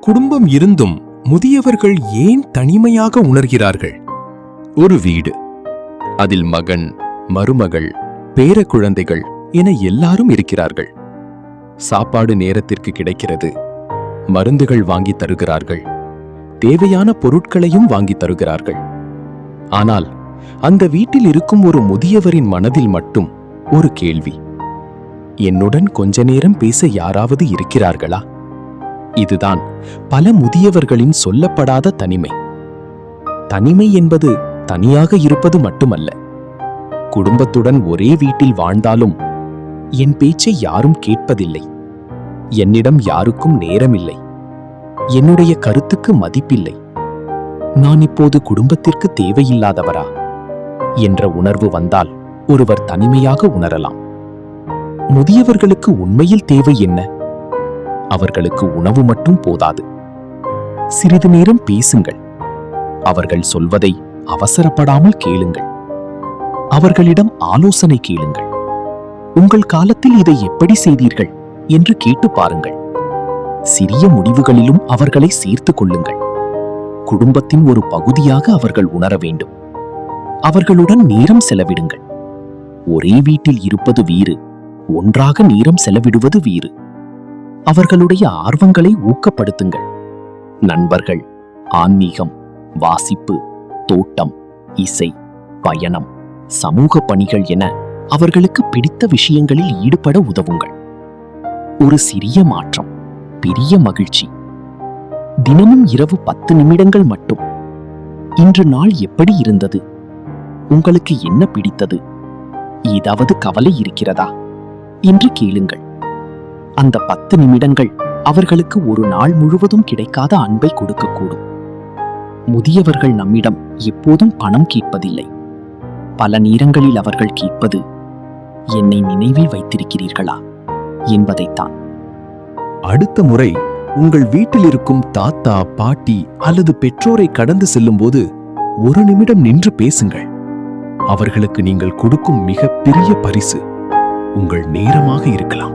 குடும்பம் இருந்தும் முதியவர்கள் ஏன் தனிமையாக உணர்கிறார்கள்? ஒரு வீடு, அதில் மகன், மருமகள், பேர குழந்தைகள் என எல்லாரும் இருக்கிறார்கள். சாப்பாடு நேரத்திற்கு கிடைக்கிறது, மருந்துகள் வாங்கி தருகிறார்கள், தேவையான பொருட்களையும் வாங்கி தருகிறார்கள். ஆனால் அந்த வீட்டில் இருக்கும் ஒரு முதியவரின் மனதில் மட்டும் ஒரு கேள்வி: என்னுடன் கொஞ்ச நேரம் பேச யாராவது இருக்கிறார்களா? இதுதான் பல முதியவர்களின் சொல்லப்படாத தனிமை. தனிமை என்பது தனியாக இருப்பது மட்டுமல்ல. குடும்பத்துடன் ஒரே வீட்டில் வாழ்ந்தாலும் என் பேச்சை யாரும் கேட்பதில்லை, என்னிடம் யாருக்கும் நேரமில்லை, என்னுடைய கருத்துக்கு மதிப்பில்லை, நான் இப்போது குடும்பத்திற்கு தேவையில்லாதவரா என்ற உணர்வு வந்தால் ஒருவர் தனிமையாக உணரலாம். முதியவர்களுக்கு உண்மையில் தேவை என்ன? அவர்களுக்கு உணவு மட்டும் போதாது. சிறிது நேரம் பேசுங்கள். அவர்கள் சொல்வதை அவசரப்படாமல் கேளுங்கள். அவர்களிடம் ஆலோசனை கேளுங்கள். உங்கள் காலத்தில் இதை எப்படி செய்தீர்கள் என்று கேட்டு பாருங்கள். சிறிய முடிவுகளிலும் அவர்களை சேர்த்துக் கொள்ளுங்கள். குடும்பத்தின் ஒரு பகுதியாக அவர்கள் உணர வேண்டும். அவர்களுடன் நேரம் செலவிடுங்கள். ஒரே வீட்டில் இருப்பது வேறு, ஒன்றாக நேரம் செலவிடுவது வேறு. அவர்களுடைய ஆர்வங்களை ஊக்கப்படுத்துங்கள். நண்பர்கள், ஆன்மீகம், வாசிப்பு, தோட்டம், இசை, பயணம், சமூக பணிகள் என அவர்களுக்கு பிடித்த விஷயங்களில் ஈடுபட உதவுங்கள். ஒரு சிறிய மாற்றம் பெரிய மகிழ்ச்சி. தினமும் இரவு 10 நிமிடங்கள் மட்டும், இன்று நாள் எப்படி இருந்தது, உங்களுக்கு என்ன பிடித்தது, ஏதாவது கவலை இருக்கிறதா என்று கேளுங்கள். அந்த 10 நிமிடங்கள் அவர்களுக்கு ஒரு நாள் முழுவதும் கிடைக்காத அன்பை கொடுக்கக்கூடும். முதியவர்கள் நம்மிடம் எப்போதும் பணம் கேட்பதில்லை. பல நேரங்களில் அவர்கள் கேட்பது, என்னை நினைவில் வைத்திருக்கிறீர்களா என்பதைத்தான். அடுத்த முறை உங்கள் வீட்டில் இருக்கும் தாத்தா, பாட்டி அல்லது பெற்றோரை கடந்து செல்லும்போது 1 நிமிடம் நின்று பேசுங்கள். அவர்களுக்கு நீங்கள் கொடுக்கும் மிக பெரிய பரிசு உங்கள் நேரமாக இருக்கலாம்.